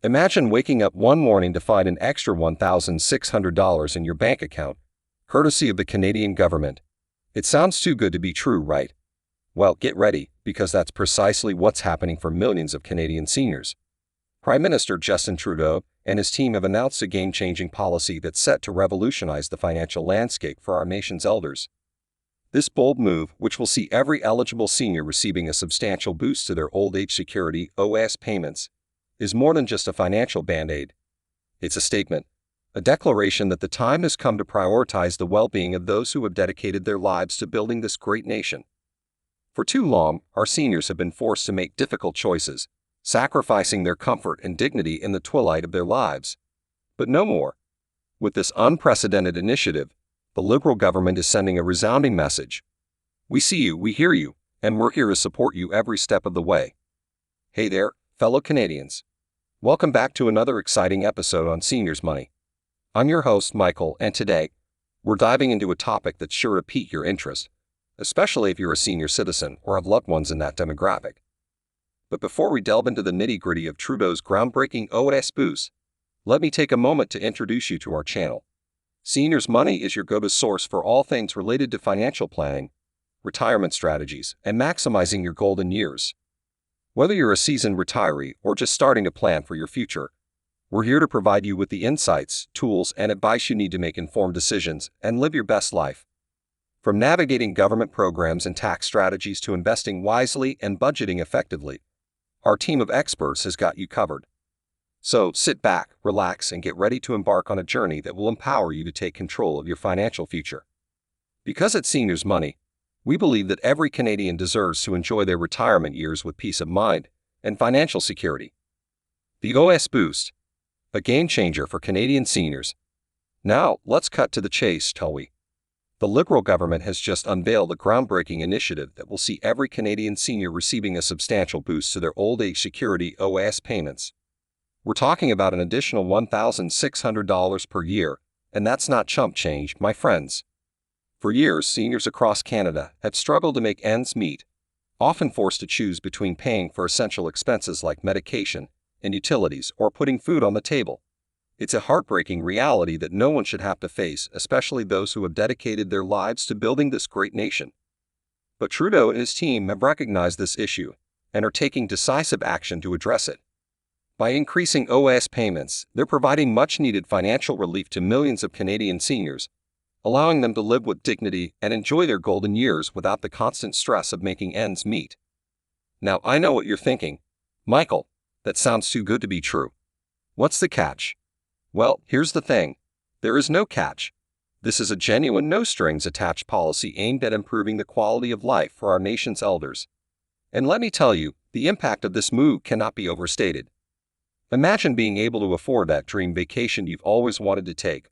Imagine waking up one morning to find an extra $1,600 in your bank account, courtesy of the Canadian government. It sounds too good to be true, right? Well, get ready, because that's precisely what's happening for millions of Canadian seniors. Prime Minister Justin Trudeau and his team have announced a game-changing policy that's set to revolutionize the financial landscape for our nation's elders. This bold move, which will see every eligible senior receiving a substantial boost to their old age security OAS payments, is more than just a financial band-aid. It's a statement, a declaration that the time has come to prioritize the well-being of those who have dedicated their lives to building this great nation. For too long, our seniors have been forced to make difficult choices, sacrificing their comfort and dignity in the twilight of their lives. But no more. With this unprecedented initiative, the Liberal government is sending a resounding message. We see you, we hear you, and we're here to support you every step of the way. Hey there, fellow Canadians. Welcome back to another exciting episode on Seniors Money. I'm your host, Michael, and today, we're diving into a topic that's sure to pique your interest, especially if you're a senior citizen or have loved ones in that demographic. But before we delve into the nitty-gritty of Trudeau's groundbreaking OAS boost, let me take a moment to introduce you to our channel. Seniors Money is your go-to source for all things related to financial planning, retirement strategies, and maximizing your golden years. Whether you're a seasoned retiree or just starting to plan for your future, we're here to provide you with the insights, tools, and advice you need to make informed decisions and live your best life. From navigating government programs and tax strategies to investing wisely and budgeting effectively, our team of experts has got you covered. So sit back, relax, and get ready to embark on a journey that will empower you to take control of your financial future. Because at Seniors Money, we believe that every Canadian deserves to enjoy their retirement years with peace of mind and financial security. The OAS Boost, a game changer for Canadian seniors. Now, let's cut to the chase, shall we? The Liberal government has just unveiled a groundbreaking initiative that will see every Canadian senior receiving a substantial boost to their old age security OAS payments. We're talking about an additional $1,600 per year, and that's not chump change, my friends. For years, seniors across Canada have struggled to make ends meet, often forced to choose between paying for essential expenses like medication and utilities or putting food on the table. It's a heartbreaking reality that no one should have to face, especially those who have dedicated their lives to building this great nation. But Trudeau and his team have recognized this issue and are taking decisive action to address it. By increasing OAS payments, they're providing much-needed financial relief to millions of Canadian seniors, allowing them to live with dignity and enjoy their golden years without the constant stress of making ends meet. Now, I know what you're thinking. Michael, that sounds too good to be true. What's the catch? Well, here's the thing. There is no catch. This is a genuine no-strings-attached policy aimed at improving the quality of life for our nation's elders. And let me tell you, the impact of this move cannot be overstated. Imagine being able to afford that dream vacation you've always wanted to take.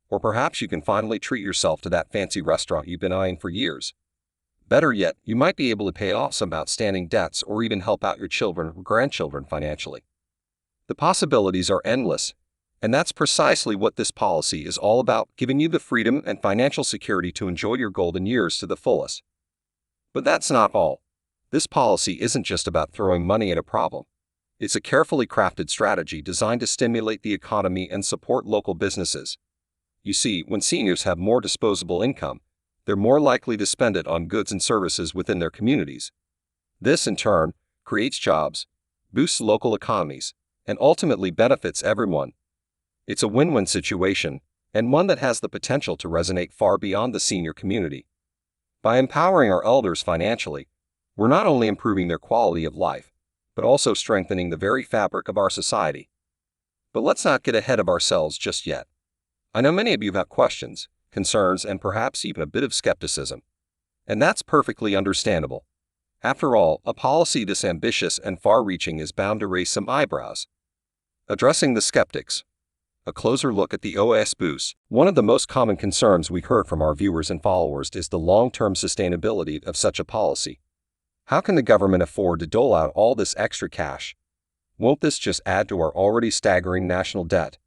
Or perhaps you can finally treat yourself to that fancy restaurant you've been eyeing for years. Better yet, you might be able to pay off some outstanding debts or even help out your children or grandchildren financially. The possibilities are endless, and that's precisely what this policy is all about, giving you the freedom and financial security to enjoy your golden years to the fullest. But that's not all. This policy isn't just about throwing money at a problem. It's a carefully crafted strategy designed to stimulate the economy and support local businesses. You see, when seniors have more disposable income, they're more likely to spend it on goods and services within their communities. This, in turn, creates jobs, boosts local economies, and ultimately benefits everyone. It's a win-win situation, and one that has the potential to resonate far beyond the senior community. By empowering our elders financially, we're not only improving their quality of life, but also strengthening the very fabric of our society. But let's not get ahead of ourselves just yet. I know many of you have questions, concerns, and perhaps even a bit of skepticism. And that's perfectly understandable. After all, a policy this ambitious and far-reaching is bound to raise some eyebrows. Addressing the skeptics. A closer look at the OAS boost. One of the most common concerns we heard from our viewers and followers is the long-term sustainability of such a policy. How can the government afford to dole out all this extra cash? Won't this just add to our already staggering national debt?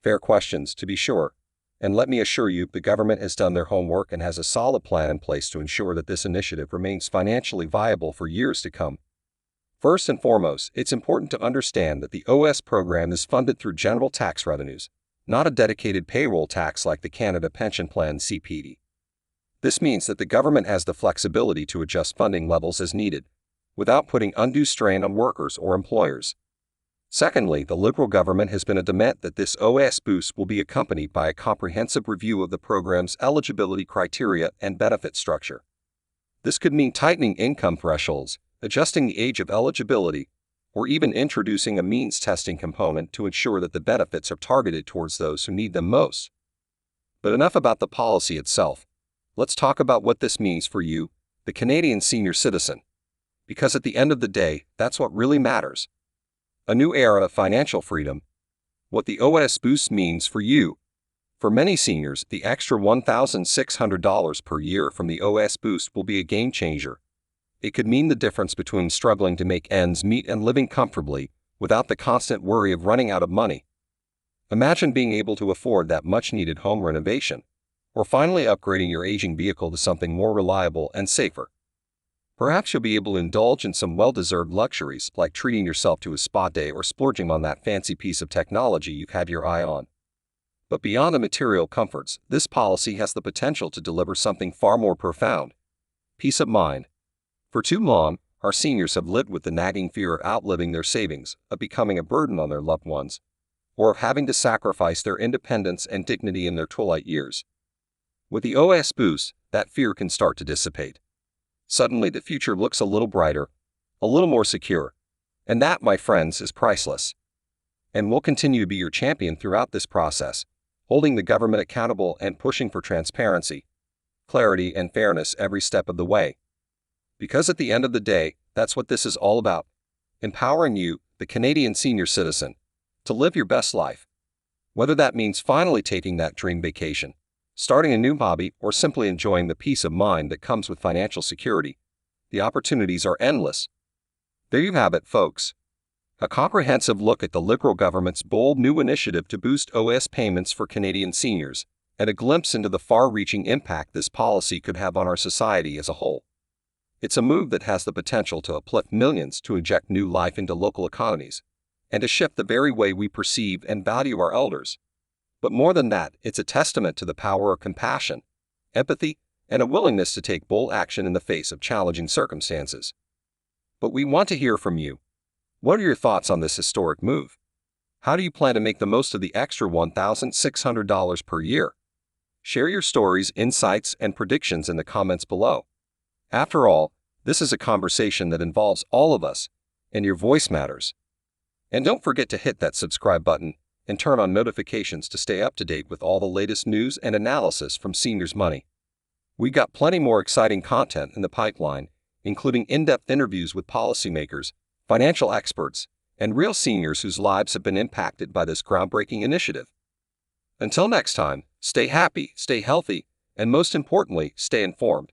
Fair questions, to be sure. And let me assure you, the government has done their homework and has a solid plan in place to ensure that this initiative remains financially viable for years to come. First and foremost, it's important to understand that the OAS program is funded through general tax revenues, not a dedicated payroll tax like the Canada Pension Plan CPD. This means that the government has the flexibility to adjust funding levels as needed, without putting undue strain on workers or employers. Secondly, the Liberal government has been adamant that this OAS boost will be accompanied by a comprehensive review of the program's eligibility criteria and benefit structure. This could mean tightening income thresholds, adjusting the age of eligibility, or even introducing a means testing component to ensure that the benefits are targeted towards those who need them most. But enough about the policy itself. Let's talk about what this means for you, the Canadian senior citizen. Because at the end of the day, that's what really matters. A new era of financial freedom. What the OAS boost means for you. For many seniors, the extra $1,600 per year from the OAS boost will be a game changer. It could mean the difference between struggling to make ends meet and living comfortably without the constant worry of running out of money. Imagine being able to afford that much-needed home renovation, or finally upgrading your aging vehicle to something more reliable and safer. Perhaps you'll be able to indulge in some well-deserved luxuries like treating yourself to a spa day or splurging on that fancy piece of technology you've had your eye on. But beyond the material comforts, this policy has the potential to deliver something far more profound: peace of mind. For too long, our seniors have lived with the nagging fear of outliving their savings, of becoming a burden on their loved ones, or of having to sacrifice their independence and dignity in their twilight years. With the OAS boost, that fear can start to dissipate. Suddenly the future looks a little brighter, a little more secure, and that, my friends, is priceless. And we'll continue to be your champion throughout this process, holding the government accountable and pushing for transparency, clarity, and fairness every step of the way. Because at the end of the day, that's what this is all about: empowering you, the Canadian senior citizen, to live your best life. Whether that means finally taking that dream vacation, starting a new hobby, or simply enjoying the peace of mind that comes with financial security, the opportunities are endless. There you have it, folks. A comprehensive look at the Liberal government's bold new initiative to boost OAS payments for Canadian seniors, and a glimpse into the far-reaching impact this policy could have on our society as a whole. It's a move that has the potential to uplift millions, to inject new life into local economies, and to shift the very way we perceive and value our elders. But more than that, it's a testament to the power of compassion, empathy, and a willingness to take bold action in the face of challenging circumstances. But we want to hear from you. What are your thoughts on this historic move? How do you plan to make the most of the extra $1,600 per year? Share your stories, insights, and predictions in the comments below. After all, this is a conversation that involves all of us, and your voice matters. And don't forget to hit that subscribe button and turn on notifications to stay up to date with all the latest news and analysis from Seniors Money. We got plenty more exciting content in the pipeline, including in-depth interviews with policymakers, financial experts, and real seniors whose lives have been impacted by this groundbreaking initiative. Until next time, stay happy, stay healthy, and most importantly, stay informed.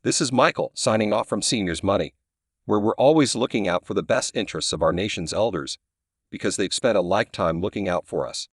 This is Michael signing off from Seniors Money, where we're always looking out for the best interests of our nation's elders, because they've spent a lifetime looking out for us.